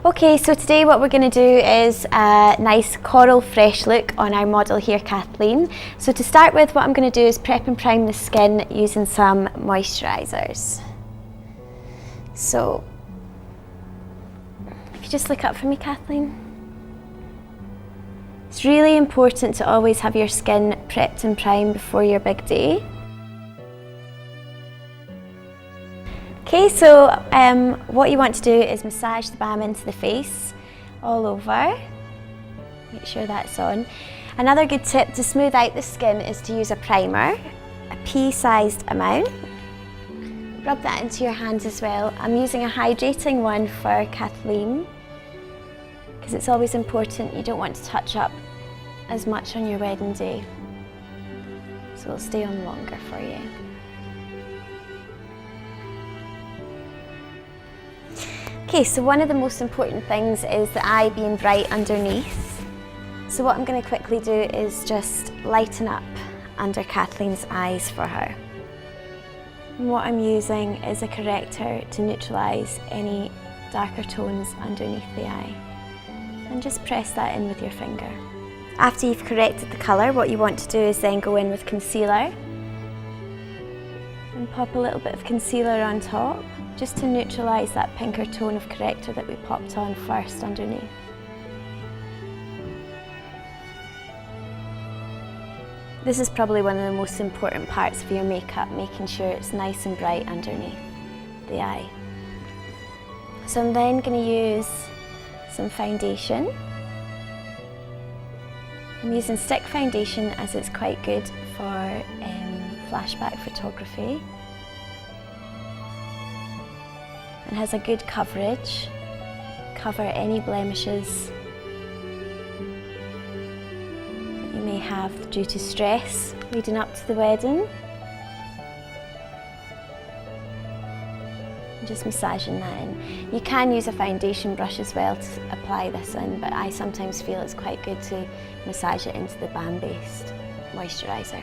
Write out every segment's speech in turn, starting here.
Okay, so today what we're going to do is a nice coral fresh look on our model here, Kathleen. So to start with, what I'm going to do is prep and prime the skin using some moisturisers. So if you just look up for me, Kathleen. It's really important to always have your skin prepped and primed before your big day. Okay, so what you want to do is massage the balm into the face, all over. Make sure that's on. Another good tip to smooth out the skin is to use a primer, a pea-sized amount. Rub that into your hands as well. I'm using a hydrating one for Kathleen, because it's always important, you don't want to touch up as much on your wedding day. So it'll stay on longer for you. Okay, so one of the most important things is the eye being bright underneath. So what I'm going to quickly do is just lighten up under Kathleen's eyes for her. And what I'm using is a corrector to neutralise any darker tones underneath the eye. And just press that in with your finger. After you've corrected the colour, what you want to do is then go in with concealer. And pop a little bit of concealer on top, just to neutralise that pinker tone of corrector that we popped on first underneath. This is probably one of the most important parts of your makeup, making sure it's nice and bright underneath the eye. So I'm then going to use some foundation. I'm using stick foundation as it's quite good for flashback photography. And has a good coverage, cover any blemishes that you may have due to stress leading up to the wedding. And just massaging that in. You can use a foundation brush as well to apply this in, but I sometimes feel it's quite good to massage it into the balm-based moisturiser.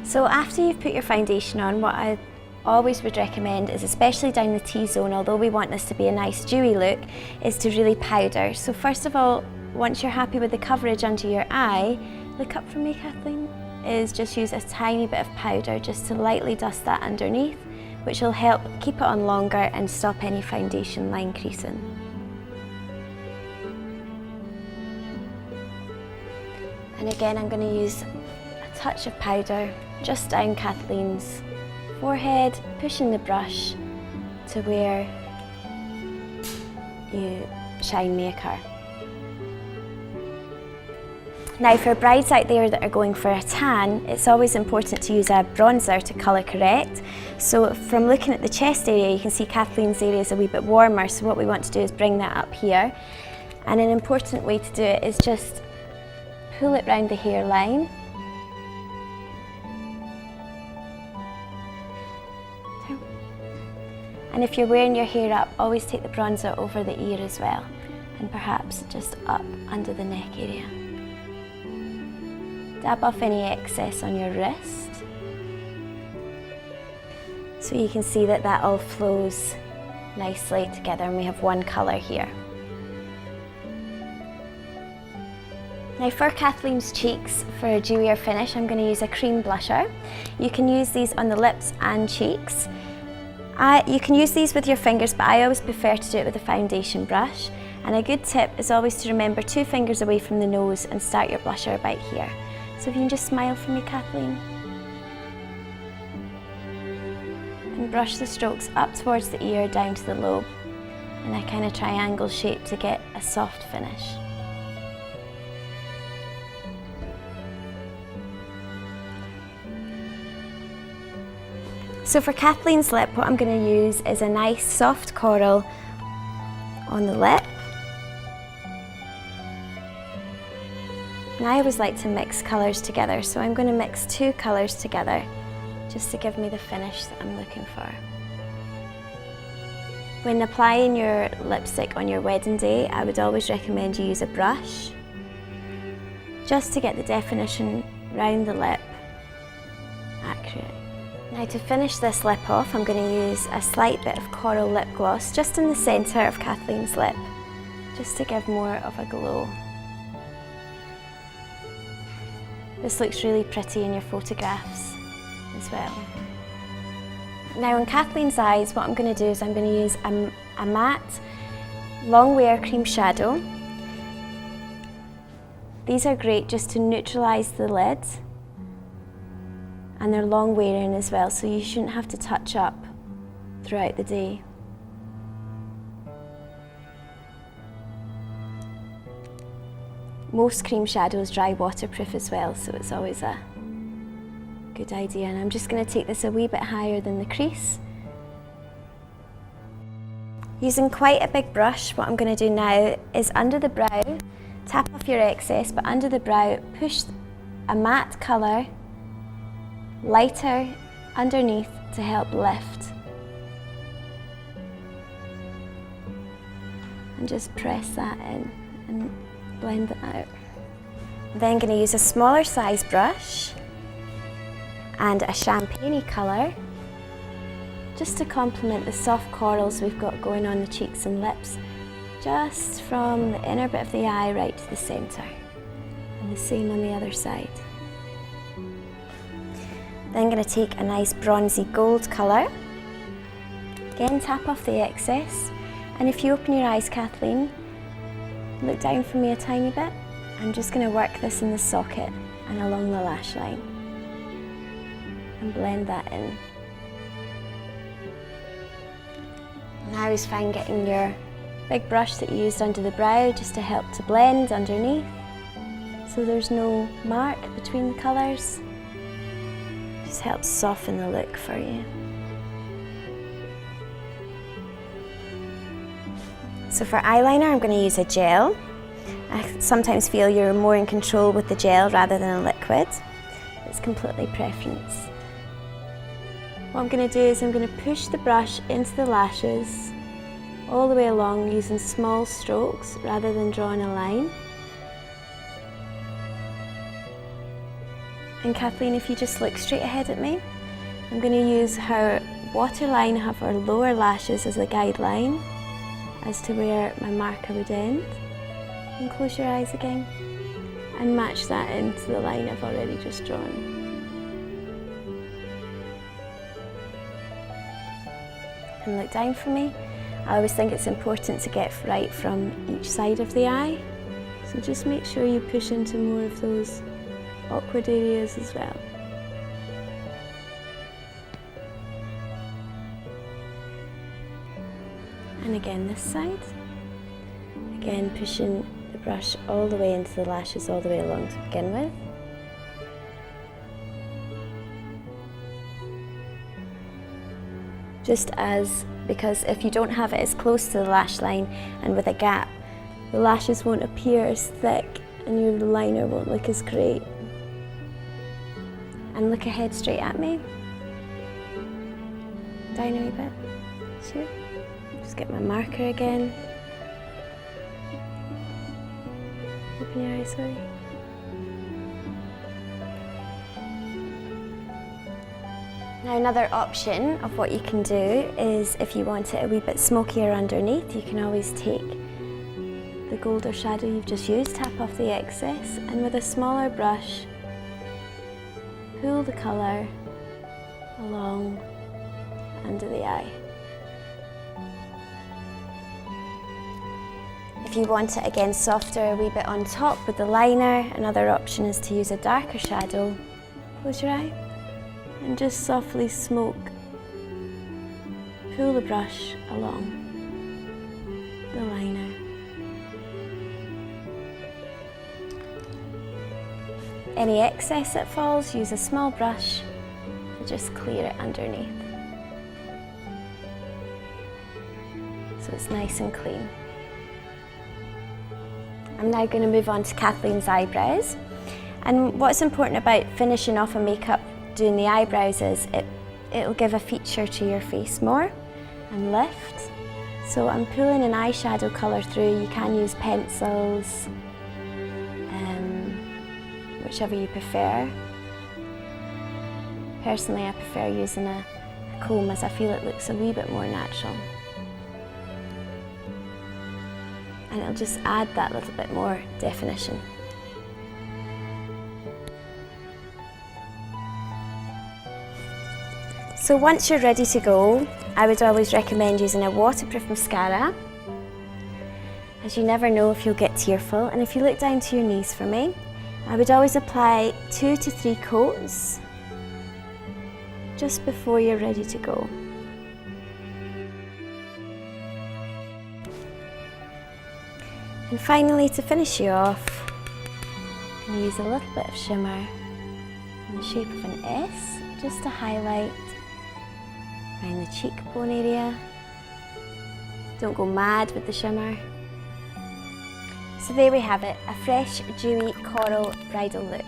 So after you've put your foundation on, what I always would recommend is, especially down the T-zone, although we want this to be a nice dewy look, is to really powder. So first of all, once you're happy with the coverage under your eye, look up from me, Kathleen, is just use a tiny bit of powder just to lightly dust that underneath, which will help keep it on longer and stop any foundation line creasing. And again, I'm going to use a touch of powder just down Kathleen's forehead, pushing the brush to where you shine may occur. Now for brides out there that are going for a tan, it's always important to use a bronzer to colour correct. So from looking at the chest area, you can see Kathleen's area is a wee bit warmer, so what we want to do is bring that up here. And an important way to do it is just pull it round the hairline. And if you're wearing your hair up, always take the bronzer over the ear as well, and perhaps just up under the neck area. Dab off any excess on your wrist, so you can see that that all flows nicely together and we have one colour here. Now for Kathleen's cheeks, for a dewier finish, I'm going to use a cream blusher. You can use these on the lips and cheeks. You can use these with your fingers, but I always prefer to do it with a foundation brush. And a good tip is always to remember 2 fingers away from the nose and start your blusher about here. So if you can just smile for me, Kathleen. And brush the strokes up towards the ear, down to the lobe, in a kind of triangle shape to get a soft finish. So for Kathleen's lip, what I'm going to use is a nice soft coral on the lip. And I always like to mix colours together, so I'm going to mix 2 colours together just to give me the finish that I'm looking for. When applying your lipstick on your wedding day, I would always recommend you use a brush just to get the definition round the lip accurate. Now to finish this lip off, I'm going to use a slight bit of coral lip gloss just in the centre of Kathleen's lip, just to give more of a glow. This looks really pretty in your photographs as well. Now on Kathleen's eyes, what I'm going to do is I'm going to use a matte long wear cream shadow. These are great just to neutralise the lid, and they're long wearing as well, so you shouldn't have to touch up throughout the day. Most cream shadows dry waterproof as well, so it's always a good idea. And I'm just going to take this a wee bit higher than the crease. Using quite a big brush, what I'm going to do now is under the brow, tap off your excess, but under the brow, push a matte colour lighter underneath to help lift. And just press that in and blend it out. I'm then going to use a smaller size brush and a champagne colour just to complement the soft corals we've got going on the cheeks and lips, just from the inner bit of the eye right to the centre, and the same on the other side. Then I'm going to take a nice bronzy gold colour. Again, tap off the excess, and if you open your eyes, Kathleen, look down for me a tiny bit. I'm just going to work this in the socket and along the lash line and blend that in. Now is fine getting your big brush that you used under the brow just to help to blend underneath so there's no mark between the colours. Just helps soften the look for you. So for eyeliner, I'm going to use a gel. I sometimes feel you're more in control with the gel rather than a liquid. It's completely preference. What I'm going to do is I'm going to push the brush into the lashes all the way along using small strokes rather than drawing a line. And Kathleen, if you just look straight ahead at me, I'm going to use her waterline of her lower lashes as a guideline as to where my marker would end. And close your eyes again and match that into the line I've already just drawn. And look down for me. I always think it's important to get right from each side of the eye, so just make sure you push into more of those awkward areas as well. And again this side. Again pushing the brush all the way into the lashes, all the way along to begin with. Just as, because if you don't have it as close to the lash line and with a gap, the lashes won't appear as thick and your liner won't look as great. And look ahead straight at me. Down a wee bit. Sure. Just get my marker again. Open your eyes, sorry. Now another option of what you can do is if you want it a wee bit smokier underneath, you can always take the gold or shadow you've just used, tap off the excess, and with a smaller brush, pull the colour along under the eye. If you want it again softer, a wee bit on top with the liner, another option is to use a darker shadow. Close your eye and just softly smoke. Pull the brush along the liner. Any excess that falls, use a small brush to just clear it underneath. So it's nice and clean. I'm now going to move on to Kathleen's eyebrows. And what's important about finishing off a makeup doing the eyebrows is it'll give a feature to your face more and lift. So I'm pulling an eyeshadow colour through. You can use pencils, whichever you prefer. Personally, I prefer using a comb as I feel it looks a wee bit more natural. And it'll just add that little bit more definition. So once you're ready to go, I would always recommend using a waterproof mascara, as you never know if you'll get tearful. And if you look down to your knees for me, I would always apply 2 to 3 coats just before you're ready to go. And finally, to finish you off, I'm going to use a little bit of shimmer in the shape of an S, just to highlight around the cheekbone area. Don't go mad with the shimmer. So there we have it, a fresh, dewy coral bridal look.